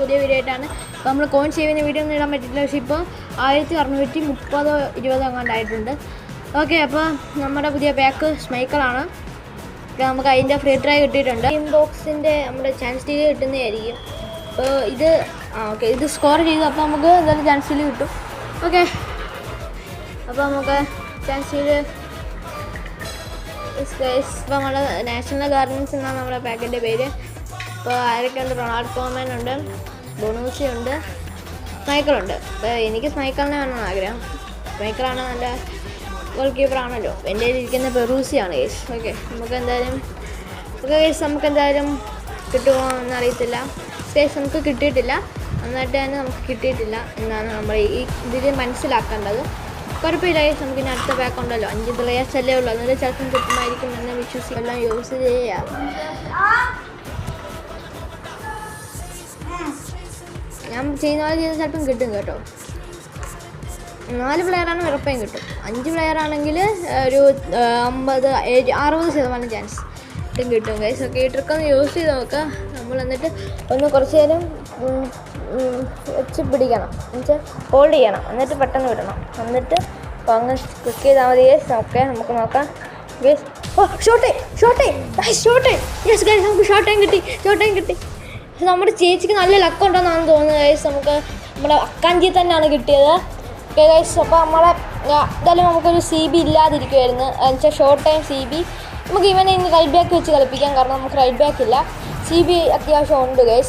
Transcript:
പുതിയ വീഡിയോ ആയിട്ടാണ്. അപ്പോൾ നമ്മൾ കോയിൻ സേവ് ചെയ്യുന്ന വീഡിയോ ഒന്നും ഇടാൻ പറ്റില്ല. പക്ഷേ ഇപ്പോൾ 1630 അങ്ങോട്ടായിട്ടുണ്ട്. ഓക്കെ, അപ്പോൾ നമ്മുടെ പുതിയ പാക്ക് സ്മൈക്കിളാണ്. നമുക്ക് അതിൻ്റെ ഫ്രീ ട്രൈ കിട്ടിയിട്ടുണ്ട്. ഇൻബോക്സിൻ്റെ നമ്മുടെ ചാൻസ് ഡീൽ കിട്ടുന്നതായിരിക്കും. അപ്പോൾ ഇത് സ്കോർ ചെയ്തു. അപ്പോൾ നമുക്ക് എന്തായാലും ചാൻസ് ഡീൽ കിട്ടും. ഓക്കെ, അപ്പോൾ നമുക്ക് ചാൻസ് ഡീൽ ഇപ്പോൾ നമ്മുടെ നാഷണൽ ഗാർഡൻസ് എന്നാണ് നമ്മുടെ പാക്കിൻ്റെ പേര്. ഇപ്പോൾ ആരൊക്കെ ഉണ്ട്? റൊണാൾഡ് കോമൻ ഉണ്ട്, ബൊണൂസി ഉണ്ട്, സ്മൈക്കിളുണ്ട്. അപ്പോൾ എനിക്ക് സ്മൈക്കിളിനെ വേണമെന്ന് ആഗ്രഹം. സ്മൈക്കിളാണ് നല്ല ഗോൾ കീപ്പറാണല്ലോ. എൻ്റെ ഇരിക്കുന്ന പെറൂസിയാണ് കേസ്. ഓക്കെ, നമുക്ക് എന്തായാലും കിട്ടുമോ എന്നറിയത്തില്ല. കേസ് നമുക്ക് കിട്ടിയിട്ടില്ല, നന്നായിട്ട് തന്നെ നമുക്ക് കിട്ടിയിട്ടില്ല എന്നാണ് നമ്മൾ ഈ ഇതിൽ മനസ്സിലാക്കേണ്ടത്. കുഴപ്പമില്ല കേസ്, നമുക്ക് ഇനി അടുത്ത പാക്ക് ഉണ്ടല്ലോ. 5 പ്ലേയേഴ്സ് അല്ലേ ഉള്ളൂ, എന്നാലും ചിലപ്പം കിട്ടുമായിരിക്കും എന്ന് വിശ്വസിക്കെല്ലാം യൂസ് ചെയ്യാം. ഞാൻ ചെയ്യുന്ന പോലെ ചെയ്താൽ ചിലപ്പം കിട്ടും കേട്ടോ. 4 പ്ലെയറാണ് ഉറപ്പായും കിട്ടും. 5 പ്ലെയറാണെങ്കിൽ ഒരു 60% ചാൻസ് കിട്ടും ഗൈസ്. ഓക്കെ, ഈ ട്രിക്ക് ഒന്ന് യൂസ് ചെയ്ത് നോക്കുക. നമ്മൾ എന്നിട്ട് ഒന്ന് കുറച്ച് നേരം വെച്ച് പിടിക്കണം, എന്നുവെച്ചാൽ ഹോൾഡ് ചെയ്യണം, എന്നിട്ട് പെട്ടെന്ന് വിടണം. എന്നിട്ട് അപ്പോൾ അങ്ങ് ക്ലിക്ക് ചെയ്താൽ മതി ഗൈസ്. ഓക്കെ, നമുക്ക് നോക്കാം ഗൈസ്. ഓ, ഷോട്ട് യെസ് ഗൈസ്, നമുക്ക് ഷോട്ട് ടൈം കിട്ടി. നമ്മുടെ ചേച്ചിക്ക് നല്ല ലക്ക് ഉണ്ടെന്നാണ് തോന്നുന്നത് ഗൈസ്. നമുക്ക് നമ്മുടെ അക്കാഞ്ചി തന്നെയാണ് കിട്ടിയത്. ഓക്കെ ഗൈസ്, അപ്പോൾ എന്തായാലും നമുക്കൊരു CB ഇല്ലാതിരിക്കുമായിരുന്നു, എന്നുവെച്ചാൽ ഷോർട്ട് ടൈം CB. നമുക്ക് ഇവനെ ഇന്ന് റൈറ്റ് ബാക്ക് വെച്ച് കളിപ്പിക്കാം, കാരണം നമുക്ക് റൈറ്റ് ബാക്ക് ഇല്ല. CB അത്യാവശ്യം ഉണ്ട് ഗൈസ്.